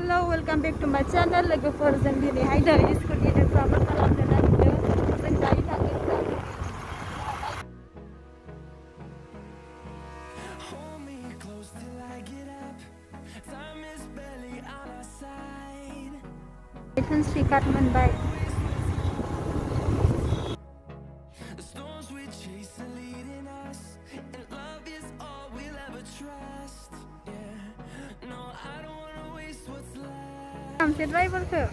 Hello, welcome back to my channel. Logofor जों दिनैहाय नै स्कुटिजों ट्राभेल खालामनो नागिरदों। जों दायो थांगोन। सानस्रि कार्ड मोनबाय। Sampai driver ke?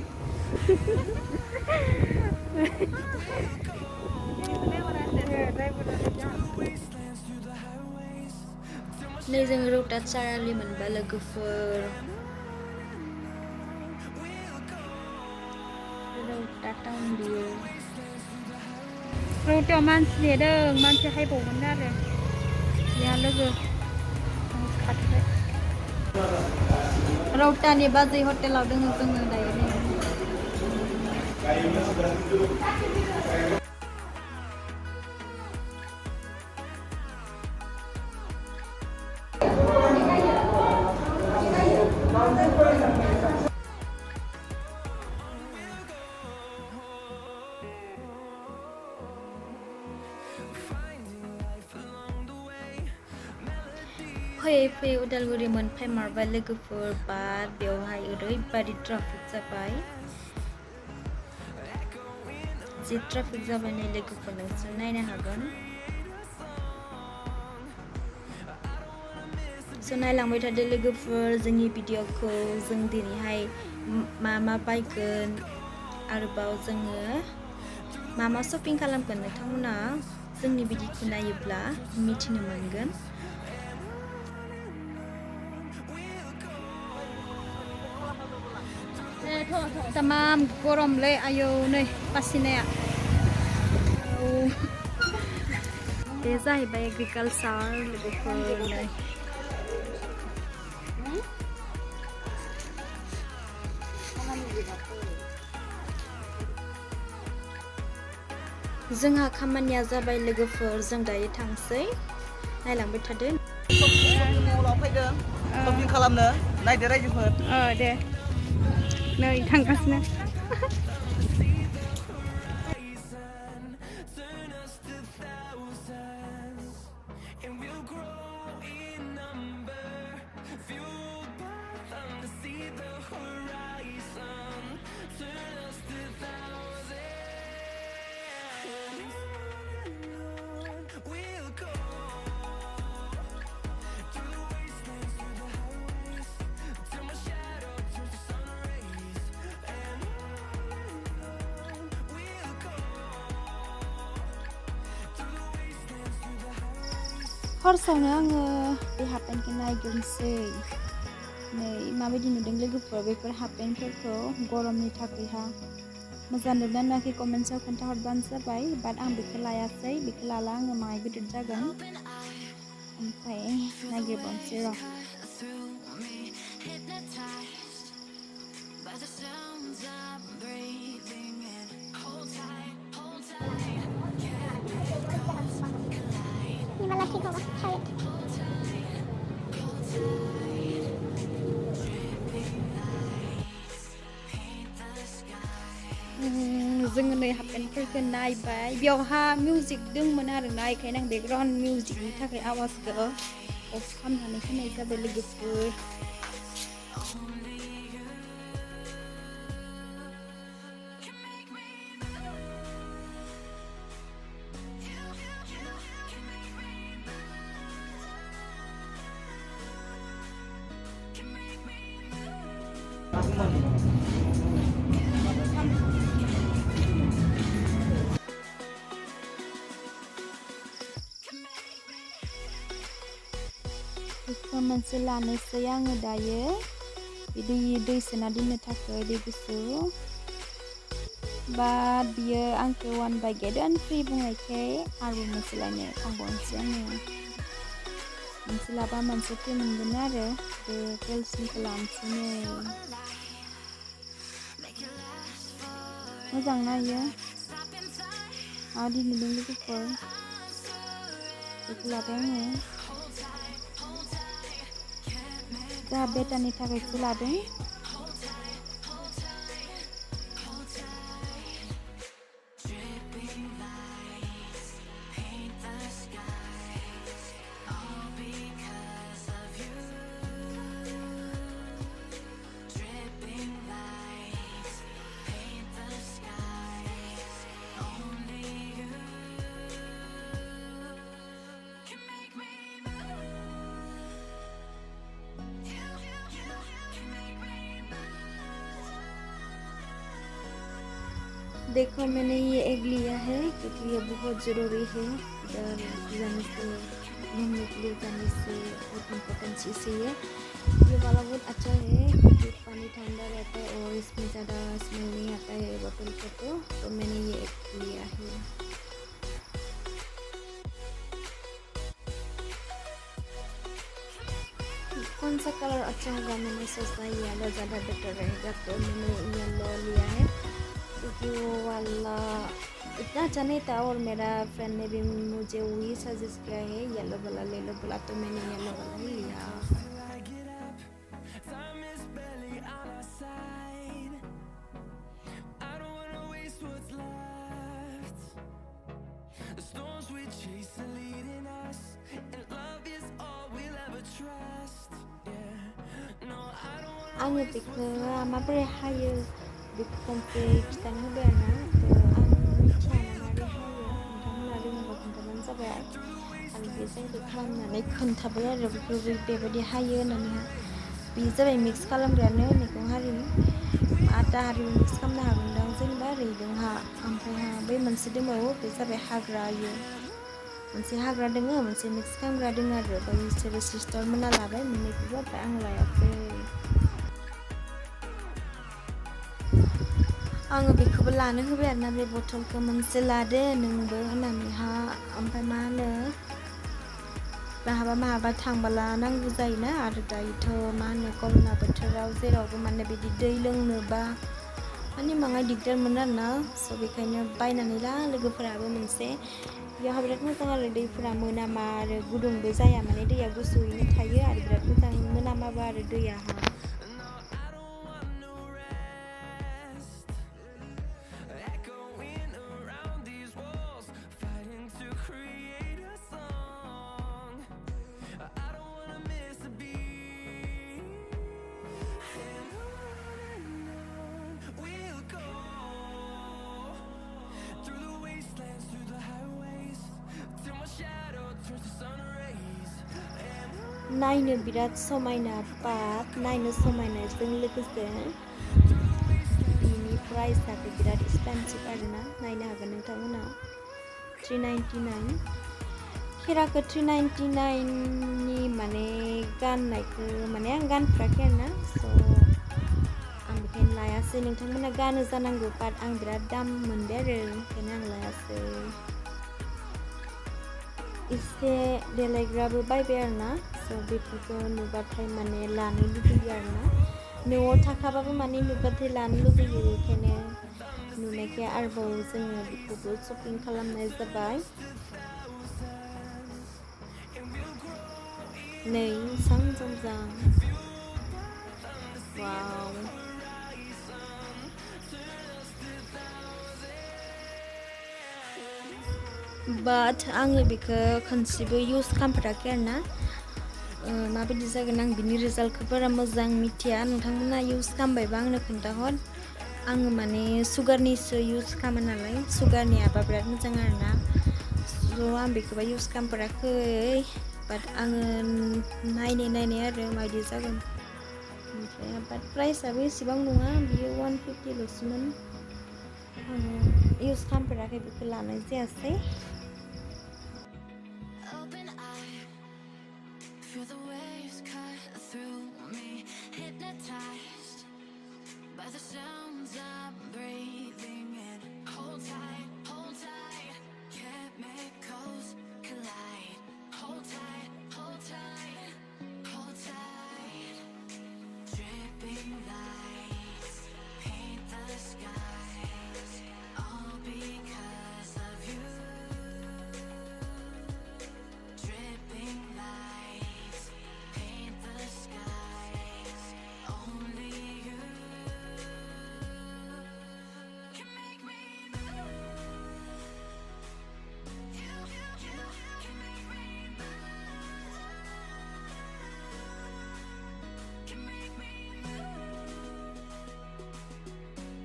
नै जों रौता चारालि मोनबा लोगोफोर रौता टाउन बियो रौतायाव मानसि नेदों मानसि हायबावगोन आरो या लोगो खाथिबाय रौतानि बाजै हटेलाव दङ जोङो दायो नै फैयै फैयै उदालगुरि मोनफैमारबाय लोगोफोर बाट बेवहाय ओरैबादि ट्राफिक जाबाय जि ट्राफिक जाबाय नै लोगोफोर नोंसोर नायनो हागोन स' नायलांबाय थादो लोगोफोर जोंनि भिडिअखौ जों दिनैहाय मा बायगोन आरोबाव जोङो मा शपिं खालामगोन नोंथांमोना जोंनि भिडिअखौ नायोब्ला मिथिनो मोनगोन तमाम गरमलै आयौ नै पासिनाया बे जाहैबाय एग्रिकालचार लोगोफोर नै जोंहा खामानिया जाबाय लोगोफोर जों दायो थांसै नायलांबाय थादो मलाव फैदों शपिं खालामनो नायदो रायजोफोर दे नै थांगासिनो फार्स्टआवनो आङो बे हाफ पेन्टखौ नायग्रोनोसै नै माबायदि नुदों लोगोफोर बेफोर हाफ पेन्टफोरखौ गरमनि थाखायहा मोजां नुदोंना नुवाखै कमेन्ट्सआव खोन्थाहरबानो जाबाय बाट आं बेखौ लायासै बेखौ लाला आङो माहाय गिदिर जागोन ओमफ्राय नागिरबावनोसै र' जोङो नै हाफ पेन्टफोरखौ नायबाय बेयावहा मिउजिक दंमोन आरोना बेखायनो आं बेकग्राउन्ड मिउजिकनि थाखाय आवाजखौ अफ खालामनानै होनाय जाबाय लोगोफोर बेखौ मोनसे लानोसै आङो दायो दै सोना दोननो थाखाय दै गुसु बाट बियो आंखौ वान बाय गेट वान फ्रि बुंनायखाय आरो मोनसे लायनो थांबावनोसै आङो मोनसे लाबा मोनसे फ्रि मोनगोन आरो बे गेर्ल्सनिखौ लानोसै नै मोजां नायो माबायदि नुदों लोगोफोर बेखौ लाबाय आङो जोंहा बेटानि थाखायसो लादों देखो मैंने ये एग लिया है क्योंकि ये बहुत ज़रूरी है इधर जाने से, घूमने के लिए जाने से बहुत इम्पोर्टेंट चीज़ है ये वाला बहुत अच्छा है क्योंकि पानी ठंडा रहता है और इसमें ज़्यादा स्मेल नहीं आता है बोतल को, तो मैंने ये एग लिया है। कौन सा कलर अच्छा होगा, मैंने सोचा येलो ज़्यादा बेटर रहेगा, तो मैंने येलो लिया है क्योंकि वो वाला इतना अच्छा नहीं था और मेरा फ्रेंड ने भी मुझे वही सजेस्ट किया है येलो वाला ले लो बोला, तो मैंने येलो वाला ही लिया। आङो बेखौ माबोरै हायो बेखौ कमप्लिट खिथानो होबाय आरोना, आं मिथिया माबोरै हायो, नोंथांमोना रोङोबा खोन्थाबानो जाबाय आरो बे जायगायाव खालामनानै खोन्थाबाय आरो बेखौ बेबायदि हायो होननानैहा। बेयो जाबाय मिक्स खालामग्रायानो मैगं हारि आटा हारि मिक्स खालामनो हागोनदां जेनेबा ओरैदोंहा, ओमफ्रायहा बै मोनसे दंबावो बे जाबाय हाग्रा, इयो मोनसे हाग्रा दोङो मोनसे मिक्स खालामग्रा दोङो आरो ओमफ्राय बिसोरो सिस्टार मोना लाबाय मोननैखौबो, ओमफ्राय आं लायाखै। आङो बेखौबो लानो होबाय आरोना बे बथलखौ मोनसे लादो नोंबो होननानैहा, ओमफ्राय मा होनो माहाबा थांबोला नांगौ जायोना आरो दायोथ' मा होनो कर'ना बोथोराव जेरावबो माने बिदि दै लोंनोबा माने बाङाय दिगदार मोनो आरोना, स' बेखायनो बायनानै ला लोगोफोराबो मोनसे, बेयावहा बिराद मोजां आरो दैफोरा मोनामा आरो गुदुंबो जाया, माने दैया गुसुयैनो थायो आरो बिराद मोजां मोनामाबो आरो दैयाहा। नायनो बिराद समायना, बाट नायनो समायनायजों लोगोसे बिनि प्राइसआबो बिराद एक्सपेन्सिभ आरोना, नायनो हागोन नोंथांमोना 399 खेराखौ 399 नि माने गाननायखौ माने आं गानफेराखै आरोना, स' आं बेखायनो लायासै, नोंथांमोना गानो जानांगौ बाट आं बिराद दाम मोनबाय आरो ओंखायनो आं लायासै। एसे देलायग्राबो बायबाय आरोना, स' बेफोरखौ नुबाथाय माने लानो लुबैयो आरोना, न'आव थाखाबाबो माने नुबाथाय लानो लुबैयो, बेखायनो नुनायखाय आरोबाव जोङो बेखौबो शपिं खालामनाय जाबाय। नै मोजां वाव, बाट आङो बेखौ खनसेबो इउज खालामफेराखै आरोना, माबायदि जागोन आं बिनि रिजाल्टखौ बारा मोजां मिथिया, नोंथांमोना इउज खालामबायबा आंनो खोन्थाहर। आङो माने सुगारनिसो इउज खालामो नालाय, सुगारनि एपआ बिराद मोजां आरोना, स' आं बेखौबा इउज खालामफेराखै, बाट आङो नायनाय आरो माबायदि जागोन, ओमफ्राय बाट प्राइसआबो एसेबां नङा, बियो 150ल'सोमोन, आङो इउज खालामफेराखै, बेखौ लानाय जायासै। Feel the waves cut through me, hypnotized by the sounds I'm breathing in. Hold tight, chemicals collide. Hold tight, dripping lights paint the skies, all because of you. Dripping lights paint the skies, only you can make me move. You can make me move. Can make me move.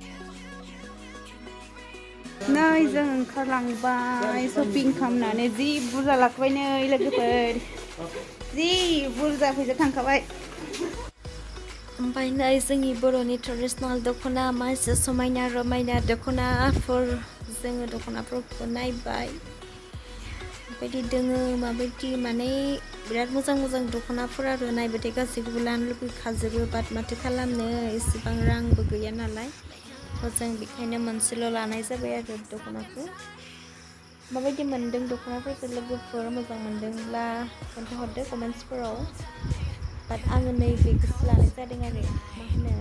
You can make me move. नै जों ओंखारलांबाय shopping खालामनानै, जि बुरजा लाखोबाय नै लोगोफोर, जि बुरजा फैसा थांखाबाय। ओमफ्राय नै जोंनि बर'नि ट्रेडिशनेल दख'ना मासे समायना रमायना दख'नाफोर जोङो दख'नाफोरखौ नायबाय माबायदि दोङो माबायदि माने बिराद मोजां मोजां दख'नाफोर आरो नायबाथाय गासैखौबो लानो लुबैखाजोबो बाट माथो खालामनो एसेबां रांबो गैया नालाय जों बेखायनो मोनसेल' लानाय जाबाय आरो दख'नाखौ माबायदि मोनदों दख'नाफोरखौ लोगोफोर मोजां मोनदोंब्ला खोन्थाहरदो कमेन्ट्सफोराव बाट आङो नैबेखौसो लानाय जादों आरो मा होनो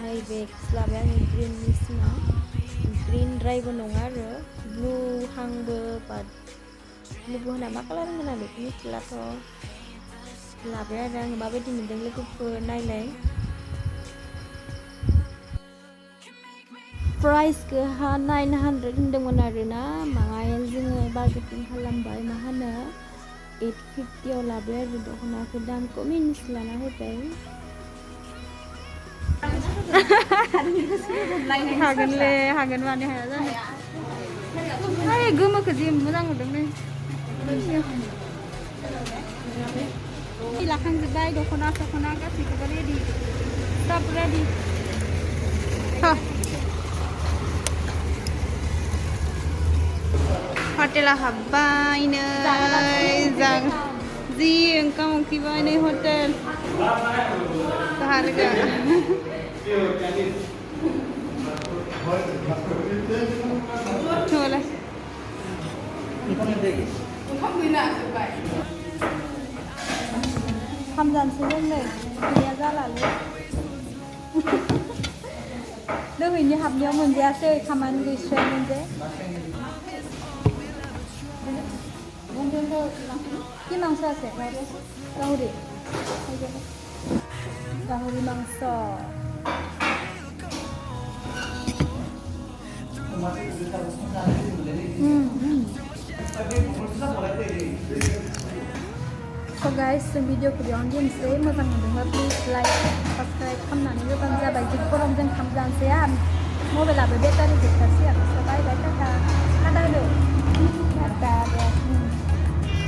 नैबेखौसो लाबाय आङो ग्रिननि सिङाव ग्रिनद्रायबो नङा आरो ब्लु हांबो बाट ब्लुबो होना मा कालार होना बेखौ मिथिलाथ' लाबाय आरो आङो माबायदि मोनदों लोगोफोर नायलाय प्राइसखौहा 900 होनदोंमोन आरोना माहाय जोङो बार्गेटिं खालामबाय मा होनो 850 लाबाय आरो दख'नाखौ दामखौ मिनिसो लाना होबाय हागोनले हागोन मानो हाया जानो ओइ गोमोखौ जि मोजां नुदों नै लाखांजोब्बाय दख'ना गासैखौबो रेडि सब रेडि हटेला हाबबाय नै जों जि ओंखाम उखैबाय नै हटेल जोंहा लोगो ओंखाम जानोसै जों नै गैया जालालै दोहैनो हाबनायाव मोनजायासै खामानि गैस्रायामोन जे কি মাংস আছে গাহৰি গাহৰি মাংস So guys, जों भिडिअखौ बेयावनो दोनसै मोजां मोनदोंबा प्लिज लाइक साबस्क्राइब खालामनानै होबानो जाबाय जि गरमजों ओंखाम जानोसै मबाइलाबो बेटारि जोबखासै आरो बाय बाय टाटा होदो